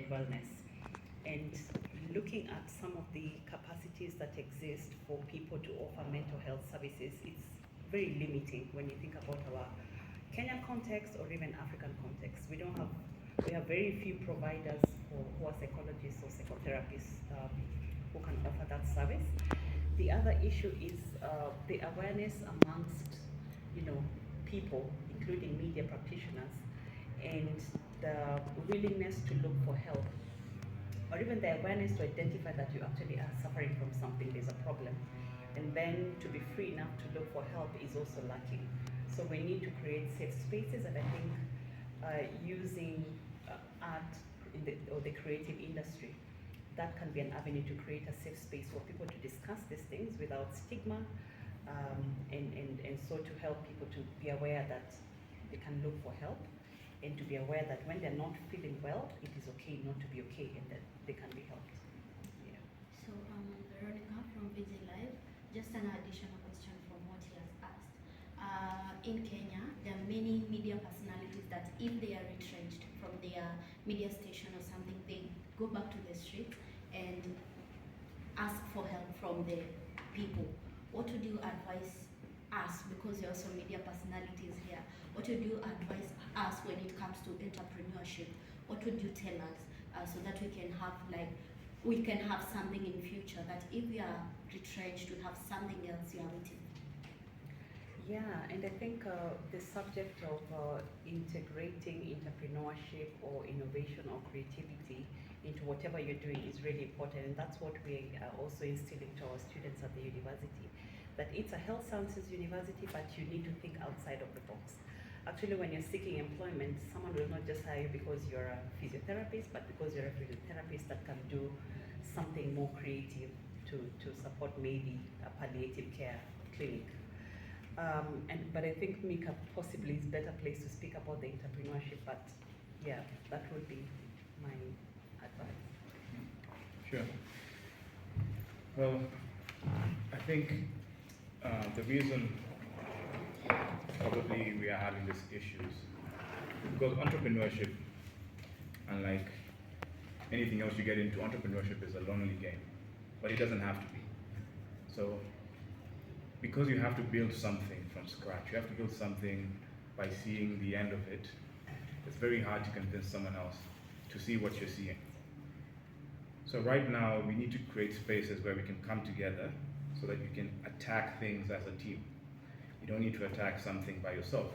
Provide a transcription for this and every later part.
wellness, and looking at some of the capacities that exist for people to offer mental health services, it's very limiting when you think about our Kenyan context or even African context. We have very few providers who are psychologists or psychotherapists who can offer that service. The other issue is the awareness amongst, people, including media practitioners, and the willingness to look for help, or even the awareness to identify that you actually are suffering from something, there's a problem, and then to be free enough to look for help is also lacking. So we need to create safe spaces, and I think using art or the creative industry, that can be an avenue to create a safe space for people to discuss these things without stigma, and so to help people to be aware that they can look for help, and to be aware that when they're not feeling well, it is okay not to be okay, and that they can be helped. Yeah. So, Veronica from VG Live, just an additional question from what he has asked. In Kenya, there are many media personalities that if they are retrenched from their media station or something, they go back to the street and ask for help from the people. What would you advise us, because you're also media personalities here, what would you advise us when it comes to entrepreneurship? What would you tell us so that we can have something in future, that if we are retrenched, we have something else we are waiting? Yeah, and I think the subject of integrating entrepreneurship or innovation or creativity into whatever you're doing is really important, and that's what we are also instilling to our students at the university, that it's a health sciences university, but you need to think outside of the box. Actually, when you're seeking employment, someone will not just hire you because you're a physiotherapist, but because you're a physiotherapist that can do something more creative to support maybe a palliative care clinic. But I think Mika possibly is better place to speak about the entrepreneurship, but yeah, that would be my advice. Sure. Well, I think the reason probably we are having these issues because entrepreneurship, unlike anything else you get into, entrepreneurship is a lonely game, but it doesn't have to be. So because you have to build something from scratch, you have to build something by seeing the end of it, it's very hard to convince someone else to see what you're seeing. So right now, we need to create spaces where we can come together so that you can attack things as a team. You don't need to attack something by yourself,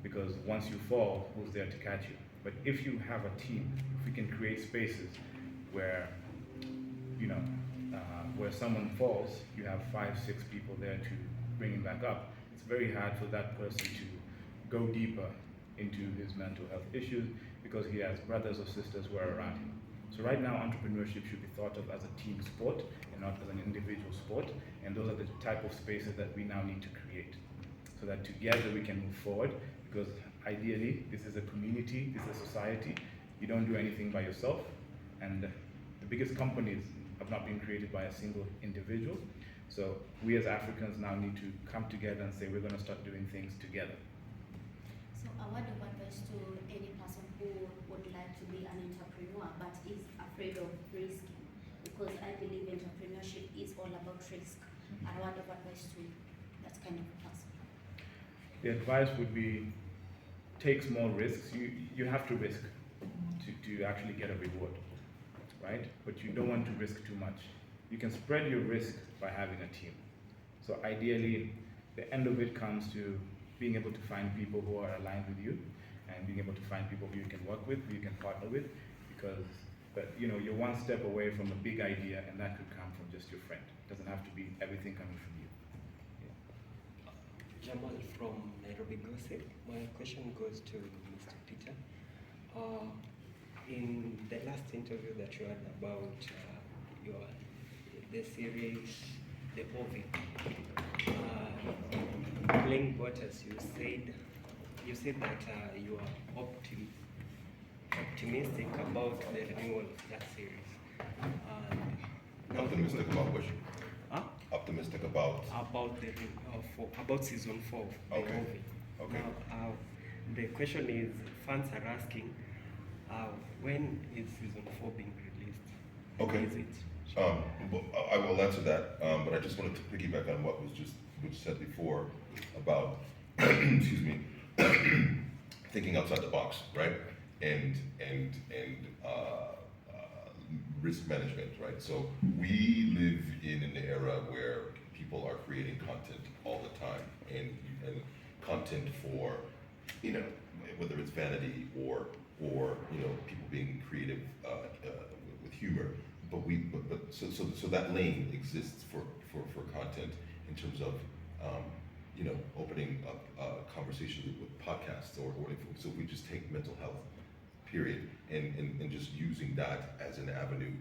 because once you fall, who's there to catch you? But if you have a team, if we can create spaces where, where someone falls, you have 5-6 people there to bring him back up. It's very hard for that person to go deeper into his mental health issues because he has brothers or sisters who are around him. So right now, entrepreneurship should be thought of as a team sport and not as an individual sport. And those are the type of spaces that we now need to create so that together we can move forward, because ideally, this is a community, this is a society. You don't do anything by yourself. And the biggest companies have not been created by a single individual. So we as Africans now need to come together and say we're going to start doing things together. So a word of advice to any person who would like to be an entrepreneur but is afraid of risking, because I believe entrepreneurship is all about risk. A word of advice to that kind of person. The advice would be take small risks. You have to risk to actually get a reward, right? But you don't want to risk too much. You can spread your risk by having a team. So ideally, the end of it comes to being able to find people who are aligned with you and being able to find people who you can work with, who you can partner with, because you're one step away from a big idea, and that could come from just your friend. It doesn't have to be everything coming from you. Yeah. Jamal from Nairobi Gossip. My question goes to Mr. Peter. In the last interview that you had about the series, The Ovi, playing Waters, you said that you are optimistic about the renewal of that series. Optimistic about which? Huh? Optimistic about? About season 4 of the Okay. movie. Okay. Now, the question is, fans are asking, When is season 4 being released? Okay. Is it? Well, I will answer that, but I just wanted to piggyback on what was said before about, excuse me, thinking outside the box, right? And risk management, right? So we live in an era where people are creating content all the time, and content for, you know, whether it's vanity or people being creative with humor. So that lane exists for content in terms of opening up conversations with podcasts or so if we just take mental health period and just using that as an avenue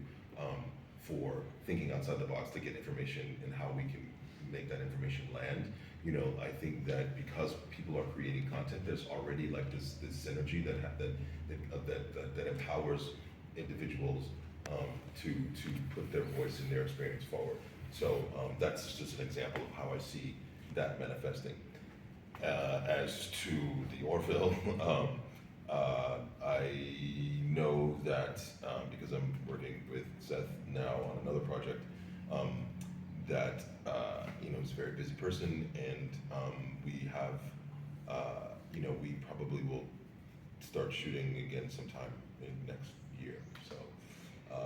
for thinking outside the box to get information and how we can make that information land. I think that because people are creating content, there's already like this synergy that empowers individuals to put their voice and their experience forward. So that's just an example of how I see that manifesting. As to the Orville, I know that because I'm working with Seth now on another project, that he's a very busy person, and we have, we probably will start shooting again sometime in next year. So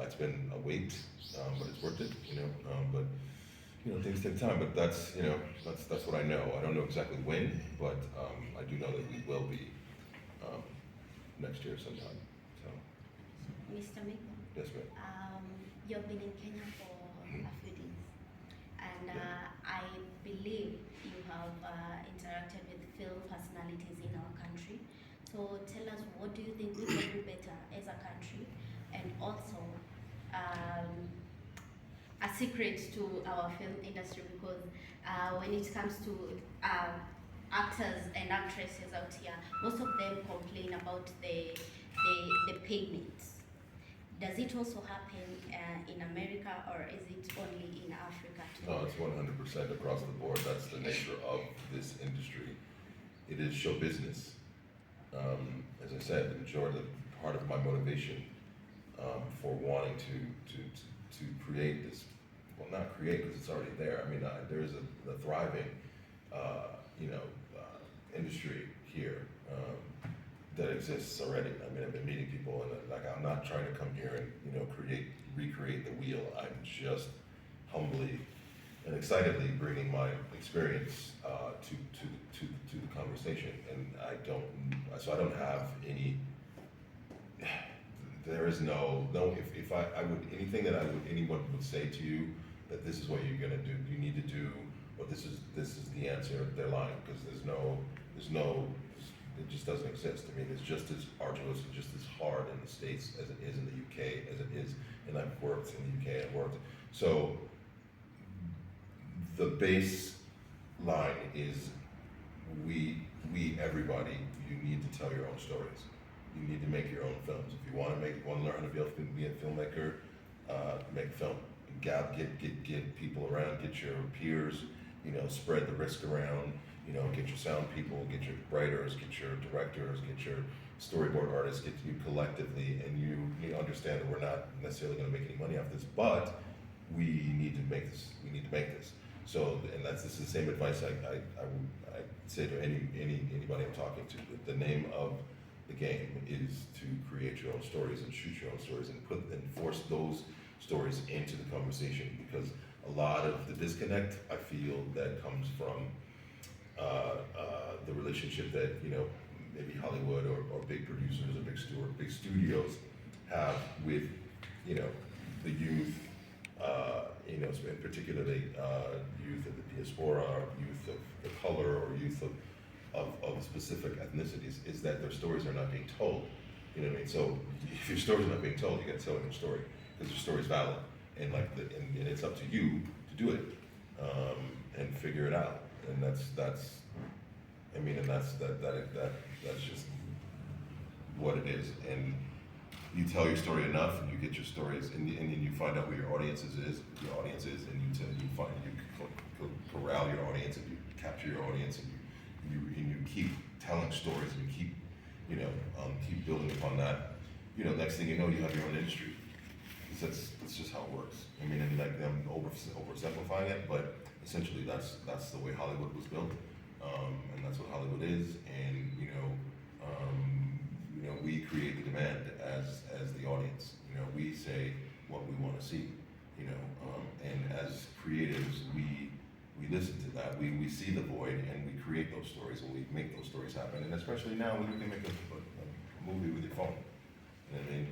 it's been a wait, but it's worth it, but things take time, but that's what I know. I don't know exactly when, but I do know that we will be next year sometime. So. Mr. Macon, Yes, ma'am. you've been in Kenya for a few days, and I believe you have interacted with film personalities in our country. So tell us, what do you think we can do better as a country, and also a secret to our film industry, because when it comes to actors and actresses out here, most of them complain about the payments. Does it also happen in America, or is it only in Africa too? No, it's 100% across the board. That's the nature of this industry. It is show business. As I said, the majority, part of my motivation for wanting to create this, well, not create because it's already there. I mean, there is a thriving, industry here that exists already. I mean, I've been meeting people, and I'm not trying to come here and recreate the wheel. I'm just humbly and excitedly bringing my experience to the conversation, and I don't have any. There is no if I would, anything that anyone would say to you that this is what you're gonna do, you need to do, or this is the answer, they're lying, because there's no, it just doesn't exist. I mean, it's just as arduous and just as hard in the States as it is in the UK, as it is, and I've worked in the UK, so the baseline is everybody, you need to tell your own stories. You need to make your own films. If you want to learn how to be a filmmaker, make film. Get people around, get your peers, spread the risk around, get your sound people, get your writers, get your directors, get your storyboard artists, get you collectively, and you understand that we're not necessarily going to make any money off this, but we need to make this. We need to make this. So, and this is the same advice I say to anybody I'm talking to. The name of the game is to create your own stories and shoot your own stories and force those stories into the conversation, because a lot of the disconnect I feel that comes from the relationship that maybe Hollywood or big producers or big studios have with the youth, and particularly youth of the diaspora, or youth of the color, or youth of specific ethnicities, is that their stories are not being told. You know what I mean? So if your story's not being told, you got to tell your story, because your story's valid, and and it's up to you to do it and figure it out. And that's just what it is. And you tell your story enough, and you get your stories, and then you find out who your audience is, and you corral your audience, and you capture your audience, and you keep telling stories, and you keep keep building upon that. next thing you know, you have your own industry. That's just how it works. I mean, and like I'm oversimplifying it, but essentially that's the way Hollywood was built, and that's what Hollywood is. And we create the demand as the audience. We say what we want to see. And as creatives, we listen to that. We see the void and we create those stories and we make those stories happen. And especially now, when you can make a movie with your phone. You know what I mean?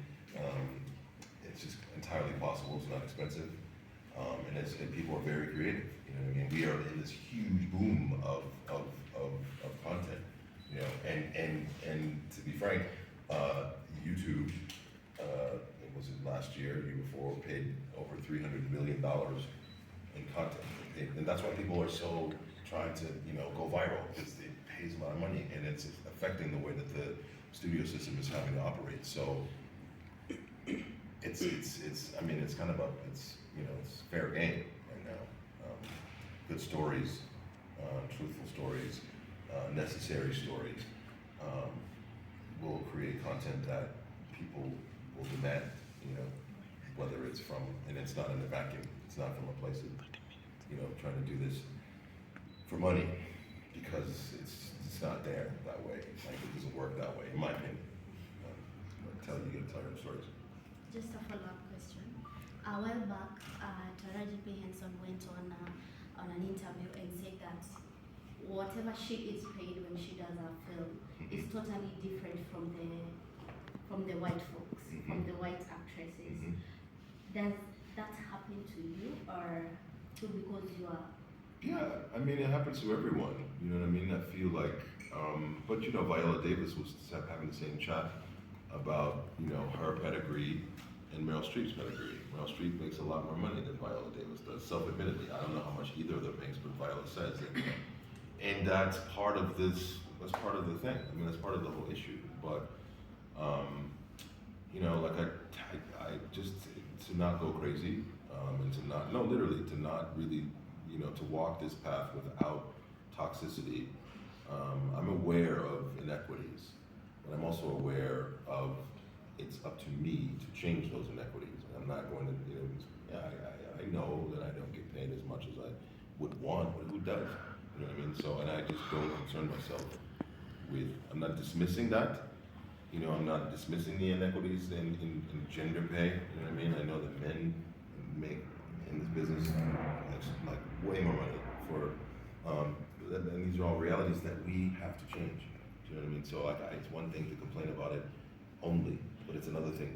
It's just entirely possible. It's not expensive, and people are very creative. You know what I mean? We are in this huge boom of content. And to be frank, YouTube, was it last year, year before, paid over $300 million in content, and that's why people are so trying to go viral, because it pays a lot of money and it's affecting the way that the studio system is having to operate. So it's I mean, it's kind of it's fair game right now. Good stories, truthful stories, necessary stories will create content that people will demand. Whether it's from, and it's not in a vacuum. It's not from a place of trying to do this for money, because it's not there that way. Like, it doesn't work that way, in my opinion. You gotta tell your stories. Just a follow-up question. A while back, Taraji P. Henson went on an interview and said that whatever she is paid when she does her film is totally different from the white folks, from the white actresses. Does that happen to you, or because you are? Yeah, I mean, it happens to everyone. You know what I mean? I feel like, but Viola Davis was having the same chat about her pedigree and Meryl Streep's pedigree. Meryl Streep makes a lot more money than Viola Davis does, self-admittedly. I don't know how much either of them makes, but Viola says it. And that's part of this. That's part of the thing. I mean, that's part of the whole issue. But like I just to not go crazy, and to not literally to not really to walk this path without toxicity. I'm aware of inequities, but I'm also aware of it's up to me to change those inequities. And I'm not going to, I know that I don't get paid as much as I would want, but who does? You know what I mean? So, and I just don't concern myself with, I'm not dismissing that. I'm not dismissing the inequities in gender pay. You know what I mean? I know that men make in this business like way more money for, and these are all realities that we have to change. Do you know what I mean? So it's one thing to complain about it only, but it's another thing